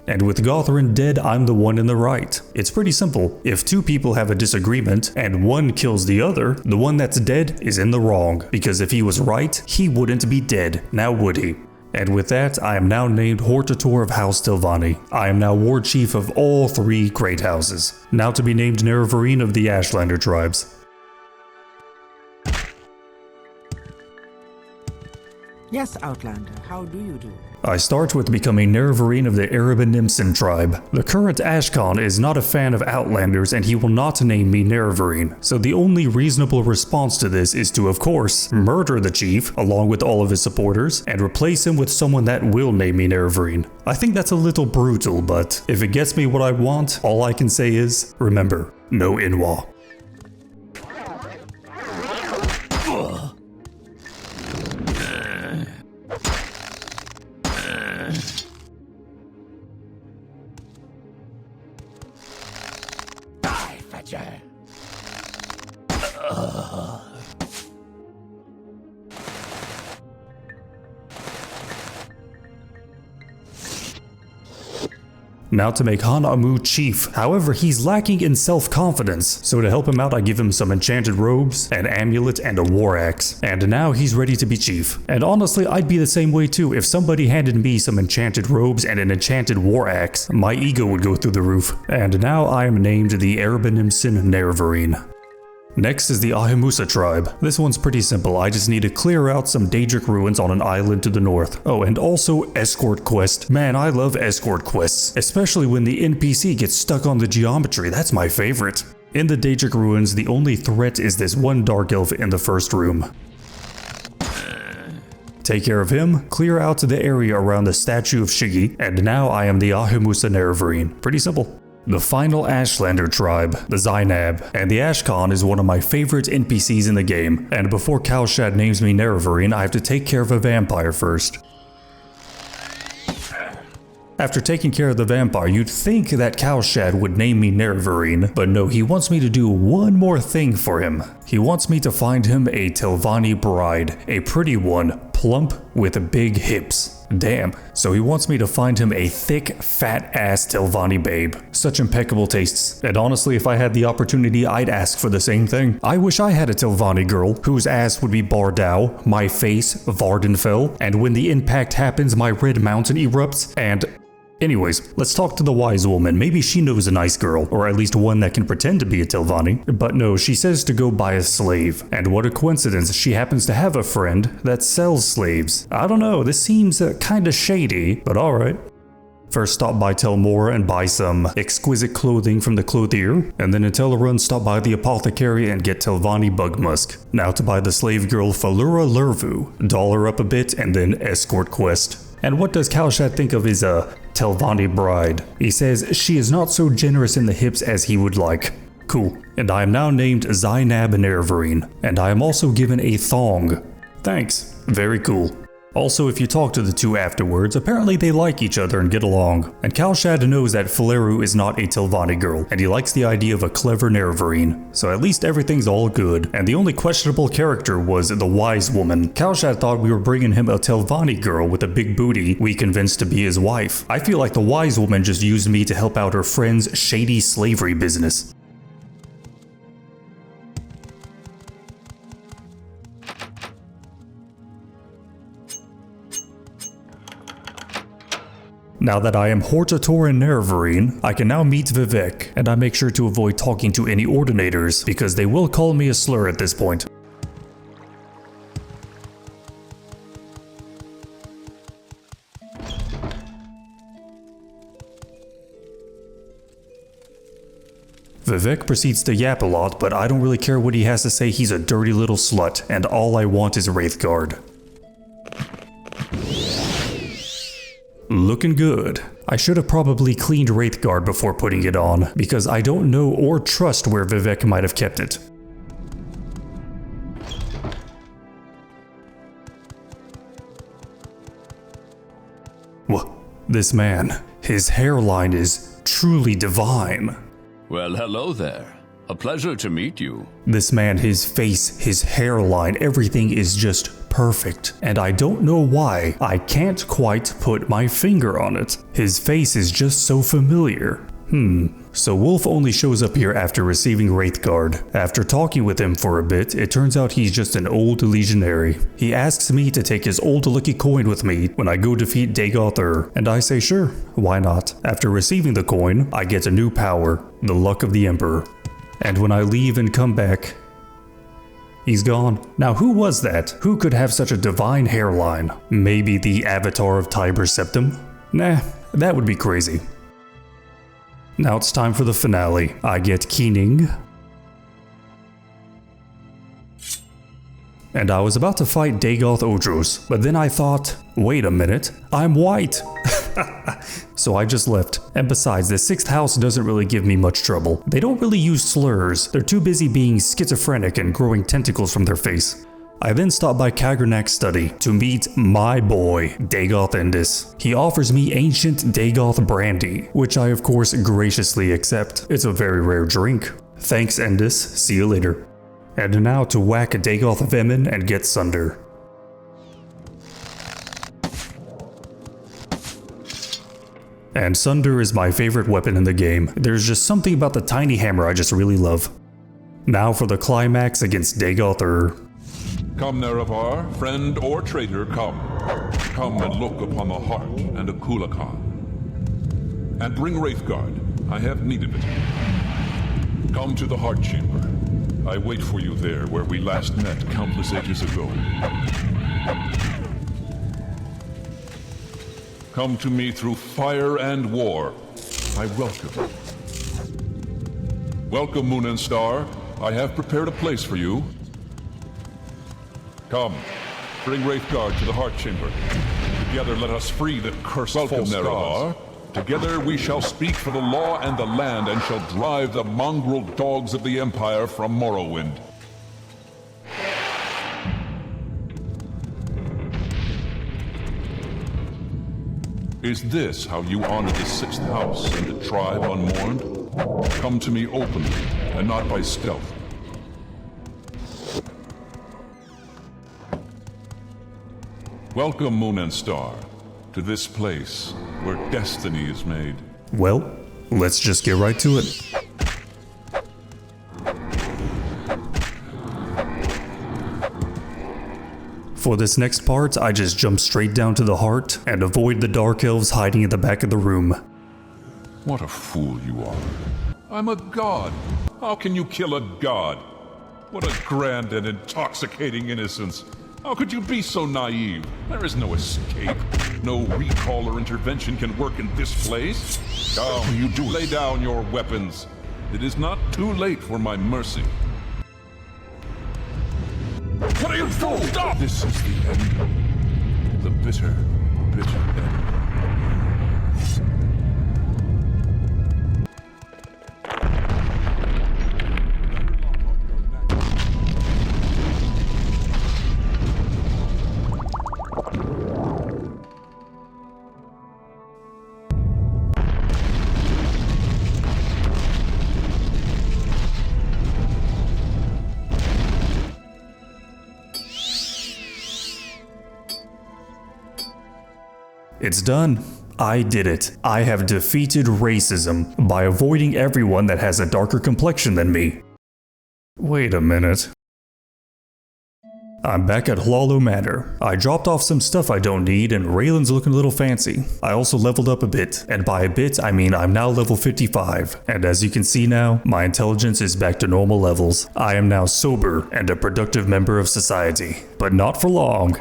And with Gothrin dead, I'm the one in the right. It's pretty simple. If two people have a disagreement and one kills the other, the one that's dead is in the wrong, because if he was right, he wouldn't be dead, now would he? And with that, I am now named Hortator of House Telvanni. I am now Ward Chief of all three great houses. Now to be named Nerevarine of the Ashlander tribes. Yes, Outlander, how do you do? I start with becoming Nerevarine of the Erebinimson tribe. The current Ashkan is not a fan of Outlanders and he will not name me Nerevarine, so the only reasonable response to this is to, of course, murder the chief along with all of his supporters and replace him with someone that will name me Nerevarine. I think that's a little brutal, but if it gets me what I want, all I can say is, remember, no n.w.a. Now to make Han-Amu chief. However, he's lacking in self-confidence, so to help him out I give him some enchanted robes, an amulet, and a war axe. And now he's ready to be chief. And honestly, I'd be the same way too. If somebody handed me some enchanted robes and an enchanted war axe, my ego would go through the roof. And now I am named the Erebinimson Nerevarine. Next is the Ahimusa tribe. This one's pretty simple, I just need to clear out some Daedric ruins on an island to the north. Oh, and also escort quest. Man, I love escort quests, especially when the NPC gets stuck on the geometry, that's my favorite. In the Daedric ruins, the only threat is this one dark elf in the first room. Take care of him, clear out the area around the statue of Shiggy, and now I am the Ahimusa Nerevarine. Pretty simple. The final Ashlander tribe, the Zainab, and the Ashkan is one of my favorite NPCs in the game, and before Kalshad names me Nerevarine, I have to take care of a vampire first. After taking care of the vampire, you'd think that Kalshad would name me Nerevarine, but no, he wants me to do one more thing for him. He wants me to find him a Telvanni bride, a pretty one, plump with big hips. Damn, so he wants me to find him a thick, fat-ass Telvanni babe. Such impeccable tastes. And honestly, if I had the opportunity, I'd ask for the same thing. I wish I had a Telvanni girl, whose ass would be Bardau, my face, Vardenfell, and when the impact happens, my red mountain erupts, and... Anyways, let's talk to the wise woman. Maybe she knows a nice girl, or at least one that can pretend to be a Telvanni. But no, she says to go buy a slave. And what a coincidence, she happens to have a friend that sells slaves. I don't know, this seems kinda shady, but alright. First stop by Tel Mora and buy some exquisite clothing from the clothier, and then in Tel'Aranth stop by the apothecary and get Telvanni bug musk. Now to buy the slave girl Falura Lurvu, doll her up a bit, and then escort quest. And what does Kalshad think of his Telvanni bride? He says she is not so generous in the hips as he would like. Cool. And I am now named Zainab Nerevarine, and I am also given a thong. Thanks. Very cool. Also, if you talk to the two afterwards, apparently they like each other and get along. And Kalshad knows that Faleru is not a Telvanni girl, and he likes the idea of a clever Nerevarine. So at least everything's all good. And the only questionable character was the wise woman. Kalshad thought we were bringing him a Telvanni girl with a big booty we convinced to be his wife. I feel like the wise woman just used me to help out her friend's shady slavery business. Now that I am Hortatoran Nerevarine, I can now meet Vivek, and I make sure to avoid talking to any ordinators, because they will call me a slur at this point. Vivek proceeds to yap a lot, but I don't really care what he has to say. He's a dirty little slut, and all I want is Wraithguard. Looking good. I should have probably cleaned Wraithguard before putting it on, because I don't know or trust where Vivek might have kept it. This man, his hairline is truly divine. Well, hello there. A pleasure to meet you. This man, his face, his hairline, everything is just perfect. And I don't know why, I can't quite put my finger on it. His face is just so familiar. So Wolf only shows up here after receiving Wraithguard. After talking with him for a bit, it turns out he's just an old legionary. He asks me to take his old lucky coin with me when I go defeat Dagoth, and I say sure, why not? After receiving the coin, I get a new power, the Luck of the Emperor. And when I leave and come back, He's gone. Now who was that? Who could have such a divine hairline? Maybe the avatar of Tiber Septim? Nah, that would be crazy. Now it's time for the finale. I get Keening. And I was about to fight Dagoth Odros, but then I thought, wait a minute, I'm white. So I just left. And besides, the 6th house doesn't really give me much trouble. They don't really use slurs. They're too busy being schizophrenic and growing tentacles from their face. I then stopped by Kagranak's study to meet my boy, Dagoth Endis. He offers me ancient Dagoth brandy, which I of course graciously accept. It's a very rare drink. Thanks Endis, see you later. And now to whack Dagoth Vemin and get Sunder. And Sunder is my favorite weapon in the game. There's just something about the tiny hammer I just really love. Now for the climax against Dagoth Come, n.w.a, friend or traitor, come. Come and look upon the heart and a Kulakan. And bring Wraithguard, I have need of it. Come to the heart chamber. I wait for you there where we last met countless ages ago. Come to me through fire and war. I welcome you. Welcome, Moon and Star. I have prepared a place for you. Come, bring Wraithguard to the heart chamber. Together let us free the cursed false n.w.a. Together we shall speak for the law and the land and shall drive the mongrel dogs of the Empire from Morrowind. Is this how you honor the 6th house and the tribe unmourned? Come to me openly, and not by stealth. Welcome, Moon and Star, to this place where destiny is made. Well, let's just get right to it. For this next part, I just jump straight down to the heart and avoid the dark elves hiding at the back of the room. What a fool you are. I'm a god. How can you kill a god? What a grand and intoxicating innocence. How could you be so naive? There is no escape. No recall or intervention can work in this place. Come, you do lay down your weapons. It is not too late for my mercy. What are you doing? Stop! This is the end. The bitter, bitter end. It's done. I did it. I have defeated racism by avoiding everyone that has a darker complexion than me. Wait a minute. I'm back at Hlaalu Manor. I dropped off some stuff I don't need and Raylan's looking a little fancy. I also leveled up a bit, and by a bit I mean I'm now level 55. And as you can see now, my intelligence is back to normal levels. I am now sober and a productive member of society. But not for long.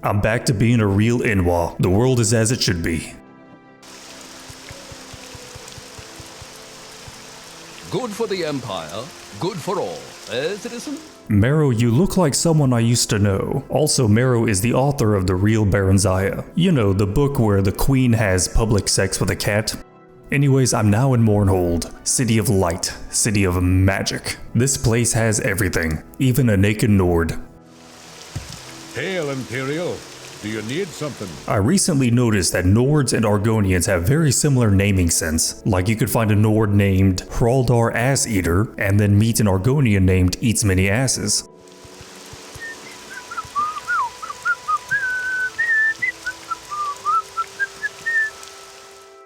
I'm back to being a real n.w.a. The world is as it should be. Good for the Empire, good for all, citizen? Marrow, you look like someone I used to know. Also, Marrow is the author of The Real Baronziah. You know, the book where the queen has public sex with a cat. Anyways, I'm now in Mournhold, City of Light, City of Magic. This place has everything, even a naked Nord. Hail, Imperial. Do you need something? I recently noticed that Nords and Argonians have very similar naming sense. Like you could find a Nord named Hraldar Ass Eater, and then meet an Argonian named Eats Many Asses.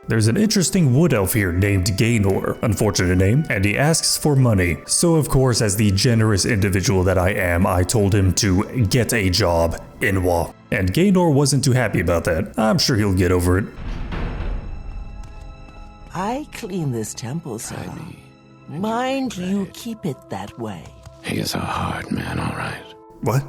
There's an interesting wood elf here named Gaynor, unfortunate name, and he asks for money. So of course, as the generous individual that I am, I told him to get a job, n.w.a. And Gaynor wasn't too happy about that. I'm sure he'll get over it. I clean this temple, sir. Mind you keep it that way. He is a hard man, all right. What?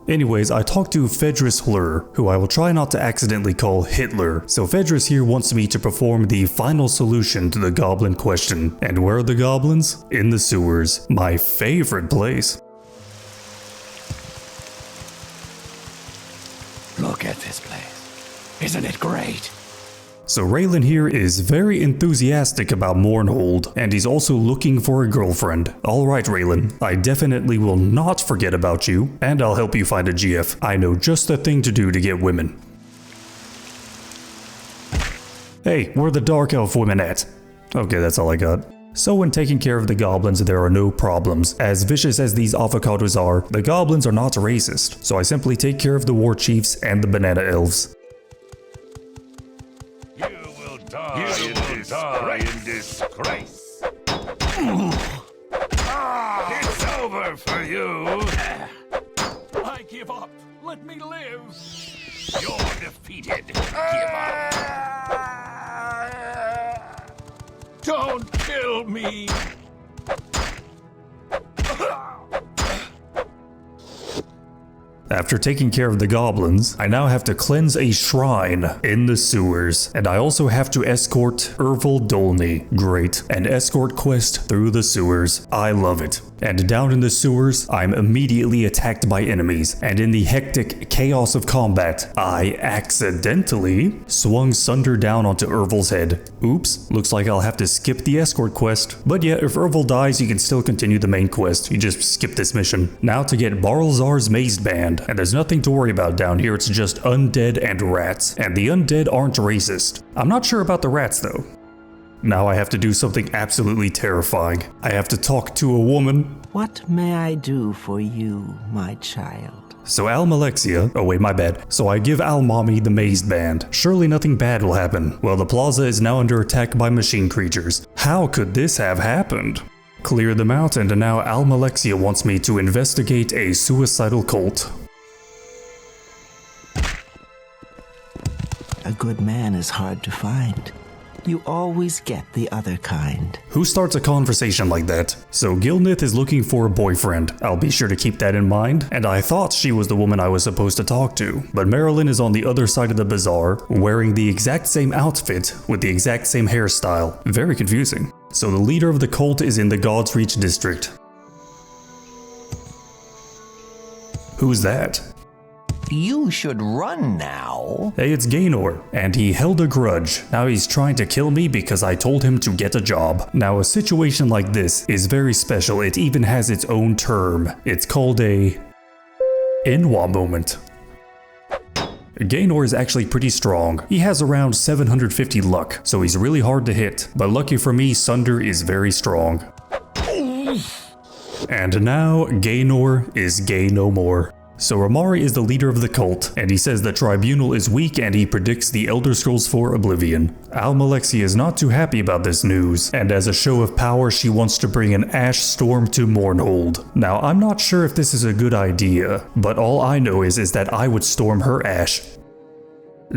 Anyways, I talked to Fedris Hlur, who I will try not to accidentally call Hitler. So Fedris here wants me to perform the final solution to the goblin question. And where are the goblins? In the sewers. My favorite place. Look at this place. Isn't it great? So Raylan here is very enthusiastic about Mournhold, and he's also looking for a girlfriend. Alright Raylan, I definitely will not forget about you, and I'll help you find a GF. I know just the thing to do to get women. Hey, where are the Dark Elf women at? Okay, that's all I got. So when taking care of the goblins, there are no problems. As vicious as these avocados are, the goblins are not racist, so I simply take care of the war chiefs and the banana elves. You will die in disgrace. It's over for you. I give up. Let me live. You're defeated. Give up. Don't kill me. After taking care of the goblins, I now have to cleanse a shrine in the sewers, and I also have to escort Ervil Dolny. Great, an escort quest through the sewers. I love it. And down in the sewers, I'm immediately attacked by enemies, and in the hectic chaos of combat, I accidentally swung Sunder down onto Ervil's head. Oops, looks like I'll have to skip the escort quest. But yeah, if Ervil dies, you can still continue the main quest. You just skip this mission. Now to get Barlzar's Mazed Band, and there's nothing to worry about down here, it's just undead and rats. And the undead aren't racist. I'm not sure about the rats though. Now I have to do something absolutely terrifying. I have to talk to a woman. What may I do for you, my child? So Almalexia, oh wait, my bad. So I give Almami the Mazed Band. Surely nothing bad will happen. Well, the plaza is now under attack by machine creatures. How could this have happened? Clear them out, and now Almalexia wants me to investigate a suicidal cult. A good man is hard to find. You always get the other kind. Who starts a conversation like that? So Gilnith is looking for a boyfriend. I'll be sure to keep that in mind. And I thought she was the woman I was supposed to talk to. But Marilyn is on the other side of the bazaar, wearing the exact same outfit with the exact same hairstyle. Very confusing. So the leader of the cult is in the God's Reach district. Who's that? You should run now. Hey, it's Gaynor, and he held a grudge. Now he's trying to kill me because I told him to get a job. Now a situation like this is very special. It even has its own term. It's called a n.w.a moment. Gaynor is actually pretty strong. He has around 750 luck, so he's really hard to hit. But lucky for me, Sunder is very strong. And now Gaynor is gay no more. So Ramari is the leader of the cult, and he says the Tribunal is weak and he predicts the Elder Scrolls 4 Oblivion. Almalexia is not too happy about this news, and as a show of power she wants to bring an ash storm to Mournhold. Now I'm not sure if this is a good idea, but all I know is that I would storm her ash.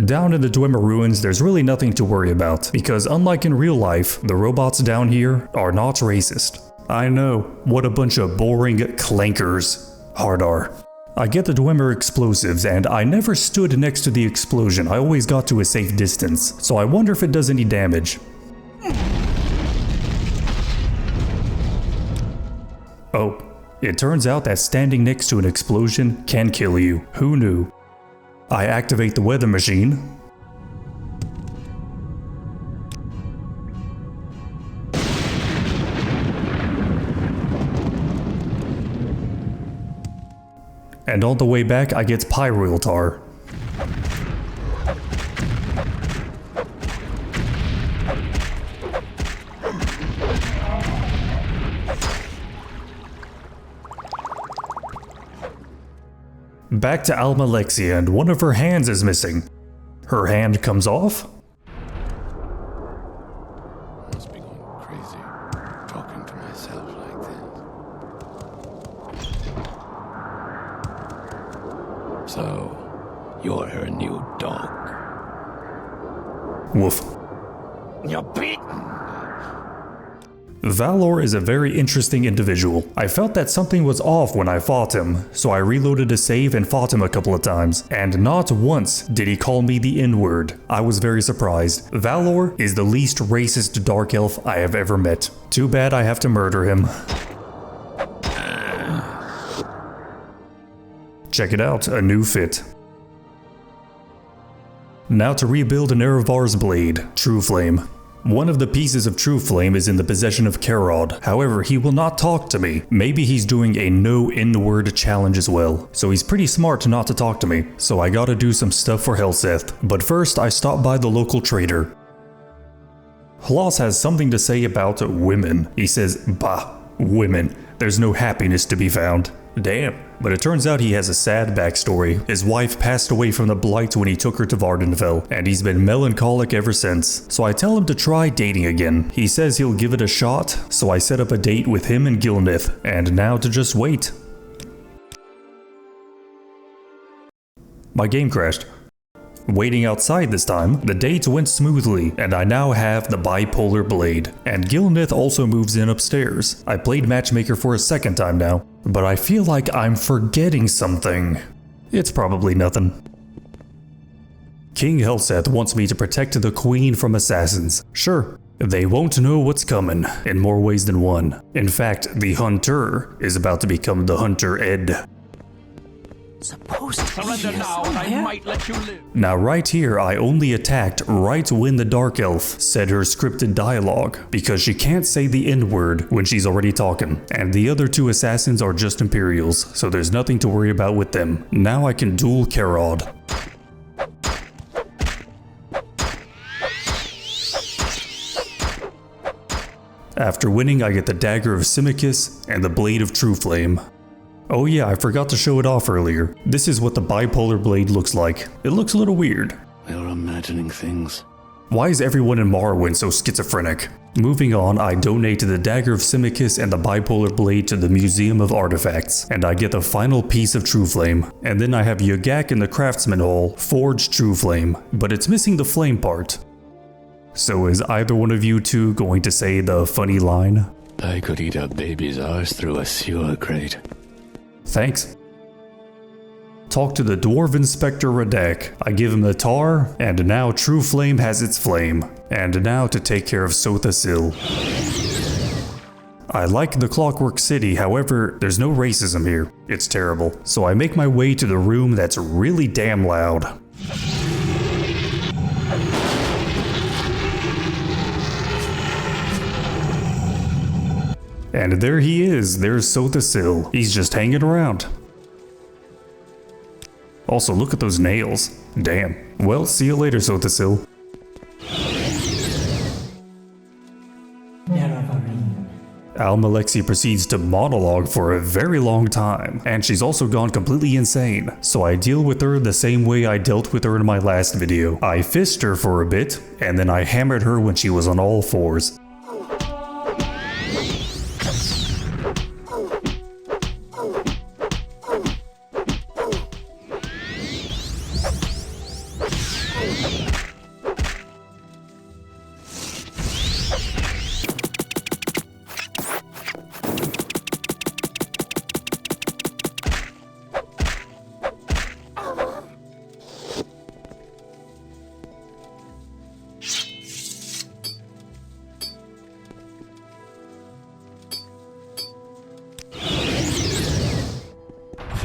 Down in the n.w.a ruins, there's really nothing to worry about, because unlike in real life, the robots down here are not racist. I know, what a bunch of boring clankers. Hard R. I get the n.w.a explosives, and I never stood next to the explosion. I always got to a safe distance, so I wonder if it does any damage. Oh, it turns out that standing next to an explosion can kill you. Who knew? I activate the weather machine. And on the way back, I get Pyroiltar. Back to Almalexia, and one of her hands is missing. Her hand comes off? Must be going crazy, talking to myself like this. So, you're her new dog. Woof. You're beaten. Valor is a very interesting individual. I felt that something was off when I fought him, so I reloaded a save and fought him a couple of times, and not once did he call me the N-word. I was very surprised. Valor is the least racist dark elf I have ever met. Too bad I have to murder him. Check it out, a new fit. Now to rebuild Nerevar's blade, True Flame. One of the pieces of True Flame is in the possession of Karod. However, he will not talk to me. Maybe he's doing a no N-word challenge as well. So he's pretty smart not to talk to me. So I gotta do some stuff for Helseth. But first, I stop by the local trader. Hlas has something to say about women. He says, bah, women. There's no happiness to be found. Damn. But it turns out he has a sad backstory. His wife passed away from the blight when he took her to Vardenfell, and he's been melancholic ever since. So I tell him to try dating again. He says he'll give it a shot, so I set up a date with him and Gilnith, and now to just wait. My game crashed. Waiting outside this time, the date went smoothly, and I now have the bipolar blade. And Gilnith also moves in upstairs. I played matchmaker for a second time now, but I feel like I'm forgetting something. It's probably nothing. King Helseth wants me to protect the queen from assassins. Sure, they won't know what's coming in more ways than one. In fact, the hunter is about to become the hunter Ed. Supposed to Surrender now, and I might let you live. Now right here, I only attacked right when the Dark Elf said her scripted dialogue, because she can't say the N-word when she's already talking, and the other two assassins are just Imperials, so there's nothing to worry about with them. Now I can duel Karod. After winning, I get the Dagger of Simicus and the Blade of True Flame. Oh yeah, I forgot to show it off earlier. This is what the bipolar blade looks like. It looks a little weird. You're imagining things. Why is everyone in Morrowind so schizophrenic? Moving on, I donate the Dagger of Simicus and the bipolar blade to the Museum of Artifacts, and I get the final piece of True Flame. And then I have Yagak in the Craftsman Hall forge True Flame, but it's missing the flame part. So is either one of you two going to say the funny line? I could eat a baby's arse through a sewer grate. Thanks. Talk to the Dwarven Spectre Radek. I give him the tar, and now True Flame has its flame. And now to take care of Sotha Sil. I like the Clockwork City, however, there's no racism here. It's terrible. So I make my way to the room that's really damn loud. And there he is, there's Sotha Sil. He's just hanging around. Also, look at those nails. Damn. Well, see you later, Sotha Sil. Almalexi proceeds to monologue for a very long time, and she's also gone completely insane. So I deal with her the same way I dealt with her in my last video. I fist her for a bit, and then I hammered her when she was on all fours.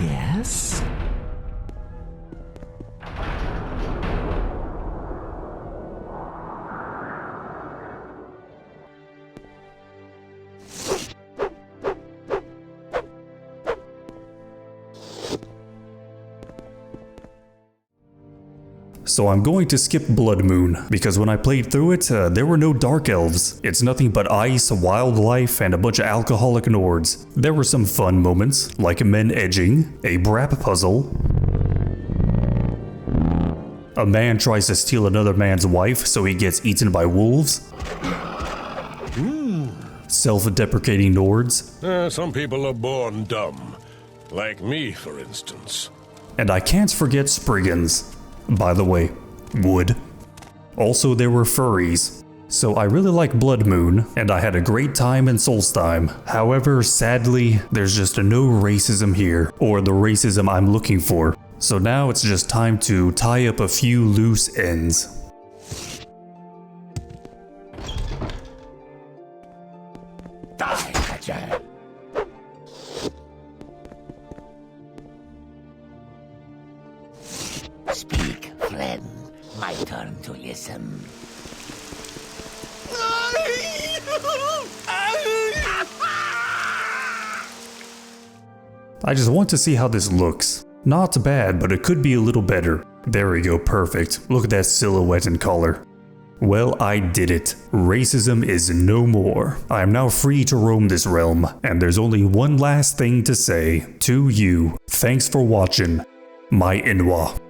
Yes? So I'm going to skip Blood Moon, because when I played through it, there were no Dark Elves. It's nothing but ice, wildlife, and a bunch of alcoholic Nords. There were some fun moments, like men edging, a brap puzzle, a man tries to steal another man's wife so he gets eaten by wolves, self-deprecating Nords. Some people are born dumb. Like me, for instance. And I can't forget Spriggans. By the way, wood. Also, there were furries. So I really like Blood Moon, and I had a great time in Solstheim. However, sadly, there's just no racism here, or the racism I'm looking for. So now it's just time to tie up a few loose ends. Speak, friend. My turn to listen. I just want to see how this looks. Not bad, but it could be a little better. There we go, perfect. Look at that silhouette and color. Well, I did it. Racism is no more. I am now free to roam this realm, and there's only one last thing to say to you. Thanks for watching, my n.w.a.